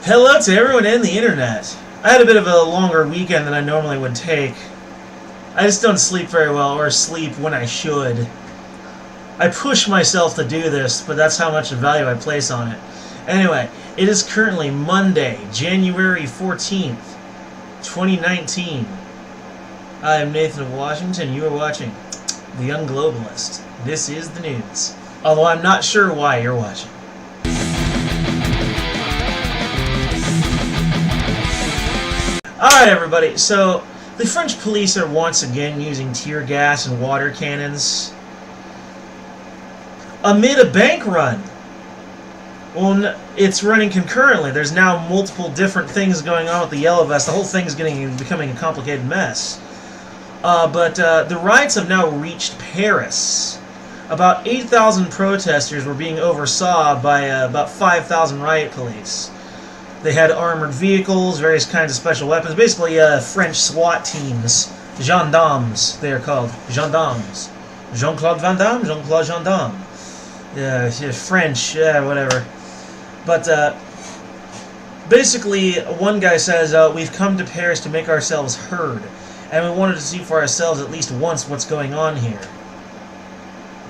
Hello to everyone in the internet. I had a bit of a longer weekend than I normally would take. I just don't sleep very well, or sleep when I should. I push myself to do this, but that's how much value I place on it. Anyway, it is currently Monday, January 14th, 2019. I am Nathan of Washington. You are watching The Young Globalist. This is the news. Although I'm not sure why you're watching. Alright everybody, so the French police are once again using tear gas and water cannons amid a bank run. Well, it's running concurrently. There's now multiple different things going on with the Yellow Vest. The whole thing is becoming a complicated mess. But the riots have now reached Paris. About 8,000 protesters were being oversaw by about 5,000 riot police. They had armored vehicles, various kinds of special weapons, basically French SWAT teams. Gendarmes, they are called. Gendarmes. Jean-Claude Van Damme? Jean-Claude Gendarme. French, whatever. But basically, one guy says, we've come to Paris to make ourselves heard, and we wanted to see for ourselves at least once what's going on here.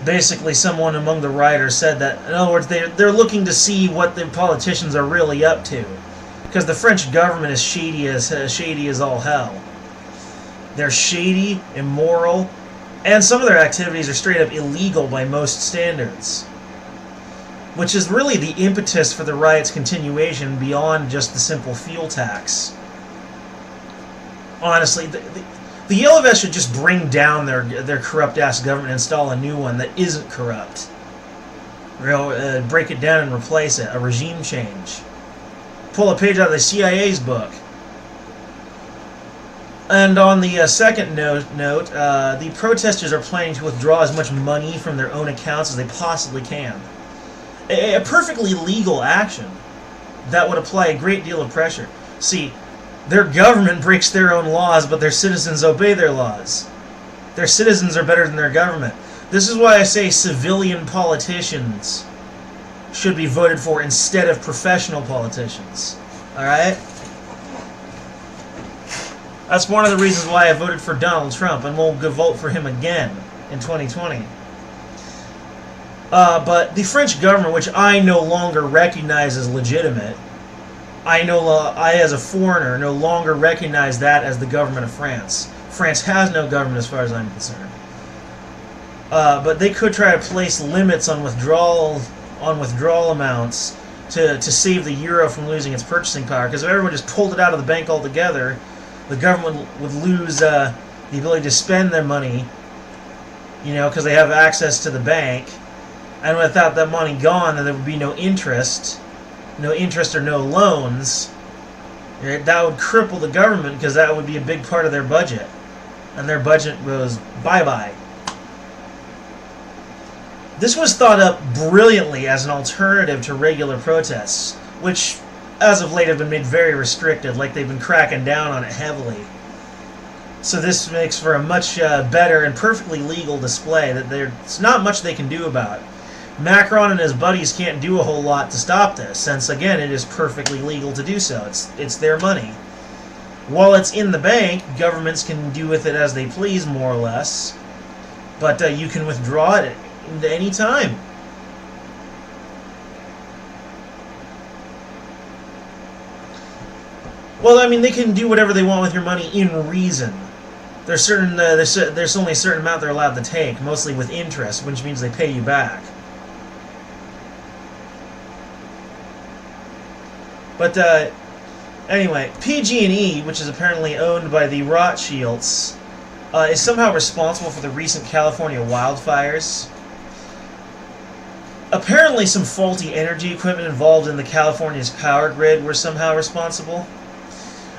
Basically, someone among the rioters said that, in other words, they're looking to see what the politicians are really up to, because the French government is shady as all hell. They're shady, immoral, and some of their activities are straight up illegal by most standards, which is really the impetus for the riot's continuation beyond just the simple fuel tax. Honestly, the Yellow Vest should just bring down their corrupt-ass government and install a new one that isn't corrupt. Break it down and replace it. A regime change. Pull a page out of the CIA's book. And on the second note, the protesters are planning to withdraw as much money from their own accounts as they possibly can. A perfectly legal action that would apply a great deal of pressure. See, their government breaks their own laws, but their citizens obey their laws. Their citizens are better than their government. This is why I say civilian politicians should be voted for instead of professional politicians. Alright? That's one of the reasons why I voted for Donald Trump, and will vote for him again in 2020. But the French government, which I no longer recognize as legitimate, I as a foreigner no longer recognize that as the government of France. France has no government as far as I'm concerned. But they could try to place limits on withdrawal amounts to save the euro from losing its purchasing power. Because if everyone just pulled it out of the bank altogether, the government would lose the ability to spend their money, because they have access to the bank. And without that money gone, then there would be no interest or no loans. Right? That would cripple the government, because that would be a big part of their budget. And their budget goes bye-bye. This was thought up brilliantly as an alternative to regular protests, which, as of late, have been made very restricted, like they've been cracking down on it heavily. So this makes for a much better and perfectly legal display that there's not much they can do about. Macron and his buddies can't do a whole lot to stop this, since, again, it is perfectly legal to do so. It's their money. While it's in the bank, governments can do with it as they please, more or less. But you can withdraw it at any time. Well, I mean, they can do whatever they want with your money in reason. There's only a certain amount they're allowed to take, mostly with interest, which means they pay you back. But anyway, PG&E, which is apparently owned by the Rothschilds, is somehow responsible for the recent California wildfires. Apparently some faulty energy equipment involved in the California's power grid were somehow responsible.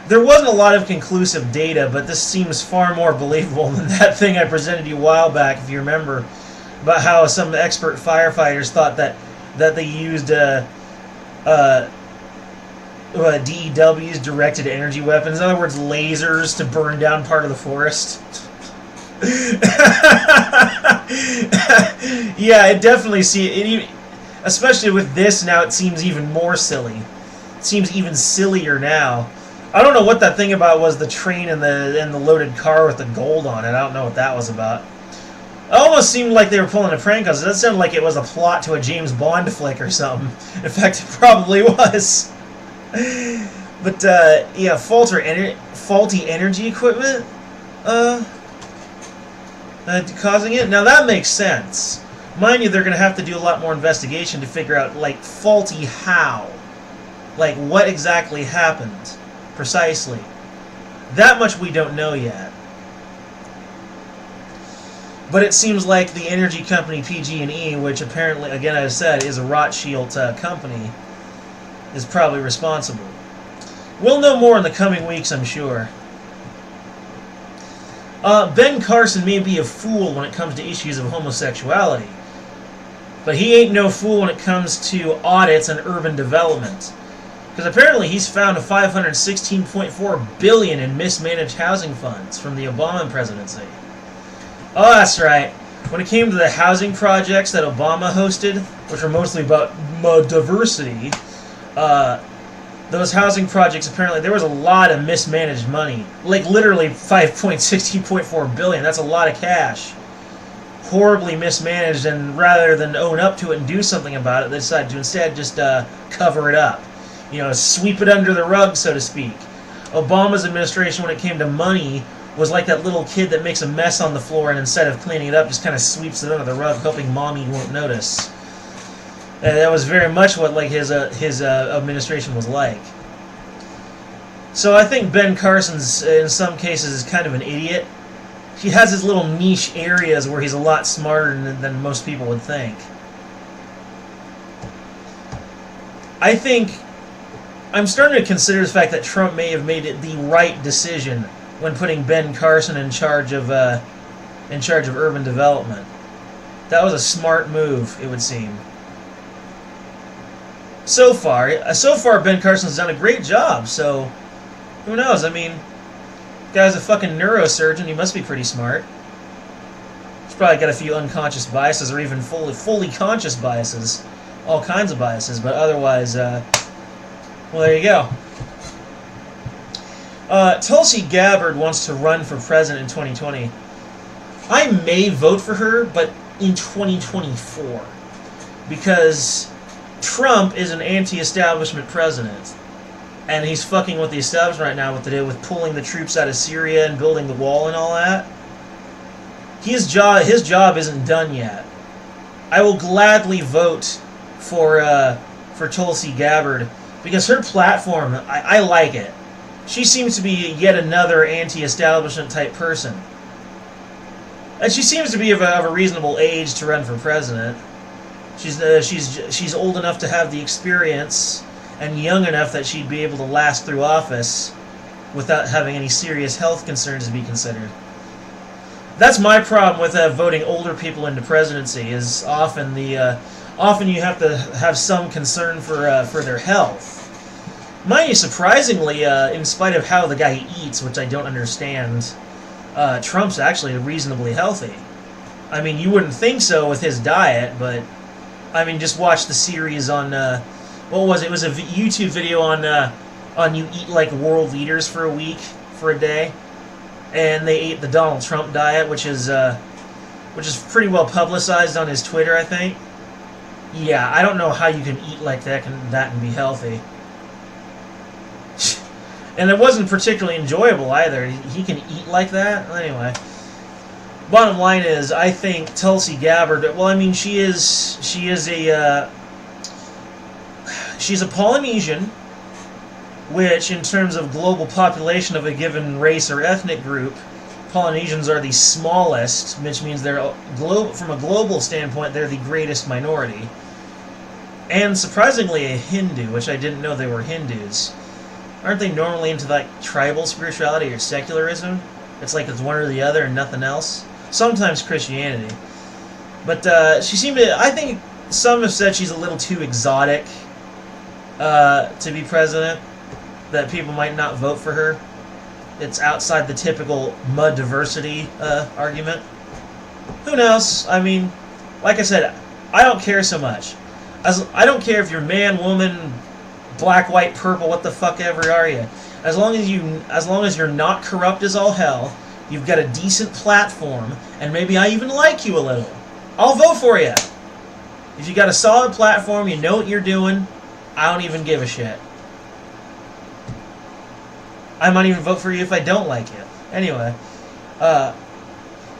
There wasn't a lot of conclusive data, but this seems far more believable than that thing I presented you a while back, if you remember, about how some expert firefighters thought that they used DEWs, directed energy weapons, in other words, lasers, to burn down part of the forest. Yeah, I definitely see it. Especially with this now, it seems even more silly. seems even sillier now. I don't know what that thing about was, the train and the loaded car with the gold on it. I don't know what that was about. It almost seemed like they were pulling a prank on us. That sounded like it was a plot to a James Bond flick or something. In fact, it probably was. But, yeah, faulty energy equipment causing it. Now, that makes sense. Mind you, they're going to have to do a lot more investigation to figure out, like, faulty how. Like, what exactly happened, precisely. That much we don't know yet. But it seems like the energy company PG&E, which apparently, again, as I said, is a Rothschild company, is probably responsible. We'll know more in the coming weeks, I'm sure. Ben Carson may be a fool when it comes to issues of homosexuality, but he ain't no fool when it comes to audits and urban development. Because apparently he's found a $516.4 billion in mismanaged housing funds from the Obama presidency. Oh, that's right. When it came to the housing projects that Obama hosted, which were mostly about diversity, those housing projects, apparently, there was a lot of mismanaged money. Like, literally, $516.4 billion. That's a lot of cash. Horribly mismanaged, and rather than own up to it and do something about it, they decided to instead just cover it up. You know, sweep it under the rug, so to speak. Obama's administration, when it came to money, was like that little kid that makes a mess on the floor and instead of cleaning it up, just kind of sweeps it under the rug, hoping mommy won't notice. That was very much what like his administration was like. So I think Ben Carson's, in some cases, is kind of an idiot. He has his little niche areas where he's a lot smarter than most people would think. I think I'm starting to consider the fact that Trump may have made it the right decision when putting Ben Carson in charge of urban development. That was a smart move, it would seem. So far, Ben Carson's done a great job, so who knows? I mean, the guy's a fucking neurosurgeon, he must be pretty smart. He's probably got a few unconscious biases, or even fully conscious biases. All kinds of biases, but otherwise, well, there you go. Tulsi Gabbard wants to run for president in 2020. I may vote for her, but in 2024. Because Trump is an anti-establishment president. And he's fucking with the establishment right now with pulling the troops out of Syria and building the wall and all that. His job isn't done yet. I will gladly vote for Tulsi Gabbard because her platform, I like it. She seems to be yet another anti-establishment type person. And she seems to be of a reasonable age to run for president. She's old enough to have the experience and young enough that she'd be able to last through office without having any serious health concerns to be considered. That's my problem with voting older people into presidency, is often you have to have some concern for their health. Mind you, surprisingly, in spite of how the guy eats, which I don't understand, Trump's actually reasonably healthy. I mean, you wouldn't think so with his diet, but I mean, just watch the series on what was it? It was a YouTube video on you eat like world leaders for a day, and they ate the Donald Trump diet, which is pretty well publicized on his Twitter, I think. Yeah, I don't know how you can eat like that and be healthy. And it wasn't particularly enjoyable either. He can eat like that? Anyway. Bottom line is, I think Tulsi Gabbard, well, I mean, she's a Polynesian, which in terms of global population of a given race or ethnic group, Polynesians are the smallest, which means they're from a global standpoint, they're the greatest minority. And surprisingly a Hindu, which I didn't know they were Hindus. Aren't they normally into like tribal spirituality or secularism? It's like it's one or the other and nothing else. Sometimes Christianity. But she seemed to, I think some have said she's a little too exotic to be president, that people might not vote for her. It's outside the typical mud diversity argument. Who knows? I mean, like I said, I don't care so much. I don't care if you're man, woman, black, white, purple, what the fuck ever are you? As long as you're not corrupt as all hell, you've got a decent platform, and maybe I even like you a little, I'll vote for you. If you got a solid platform, you know what you're doing, I don't even give a shit. I might even vote for you if I don't like you. Anyway,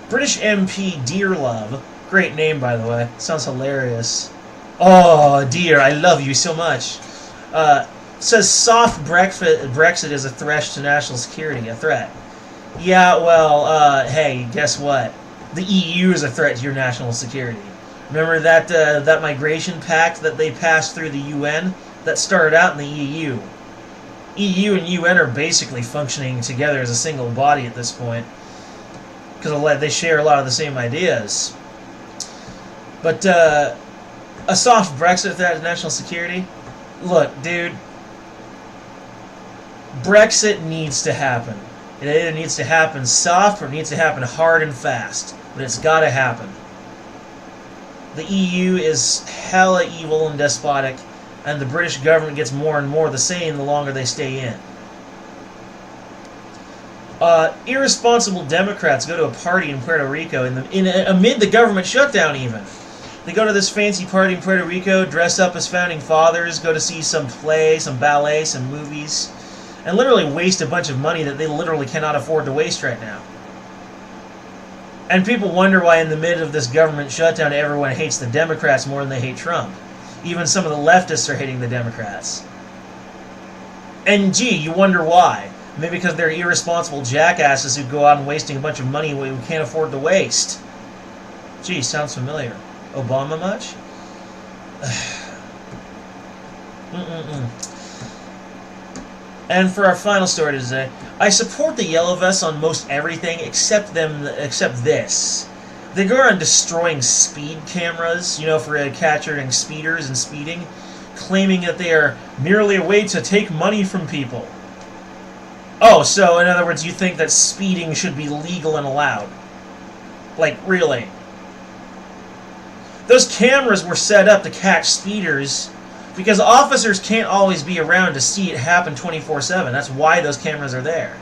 British MP Dearlove, great name by the way, sounds hilarious. Oh dear, I love you so much. Says soft Brexit is a threat to national security. A threat. Yeah, well, hey, guess what? The EU is a threat to your national security. Remember that migration pact that they passed through the UN? That started out in the EU. EU and UN are basically functioning together as a single body at this point, because they share a lot of the same ideas. But a soft Brexit threat to national security? Look, dude, Brexit needs to happen. It either needs to happen soft or it needs to happen hard and fast, but it's got to happen. The EU is hella evil and despotic, and the British government gets more and more the same the longer they stay in. Irresponsible Democrats go to a party in Puerto Rico amid the government shutdown even. They go to this fancy party in Puerto Rico, dress up as founding fathers, go to see some play, some ballet, some movies, and literally waste a bunch of money that they literally cannot afford to waste right now. And people wonder why in the midst of this government shutdown everyone hates the Democrats more than they hate Trump. Even some of the leftists are hating the Democrats. And gee, you wonder why. Maybe because they're irresponsible jackasses who go out and wasting a bunch of money we can't afford to waste. Gee, sounds familiar. Obama much? And for our final story today, I support the Yellow Vests on most everything except this. They go around destroying speed cameras, for capturing speeders and speeding, claiming that they are merely a way to take money from people. Oh, so in other words, you think that speeding should be legal and allowed? Like, really? Those cameras were set up to catch speeders because officers can't always be around to see it happen 24/7. That's why those cameras are there.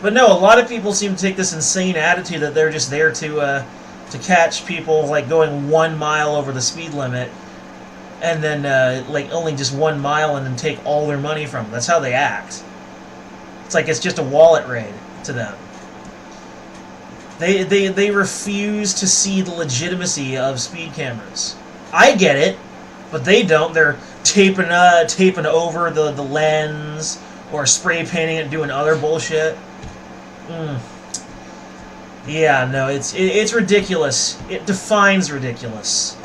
But no, a lot of people seem to take this insane attitude that they're just there to catch people like going 1 mile over the speed limit, and then like only just 1 mile, and then take all their money from them. That's how they act. It's like it's just a wallet raid to them. They refuse to see the legitimacy of speed cameras. I get it, but they don't. They're taping over the lens, or spray painting it, doing other bullshit. Yeah, no, it's ridiculous. It defines ridiculous.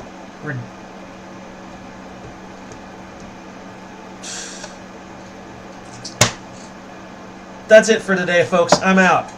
That's it for today, folks. I'm out.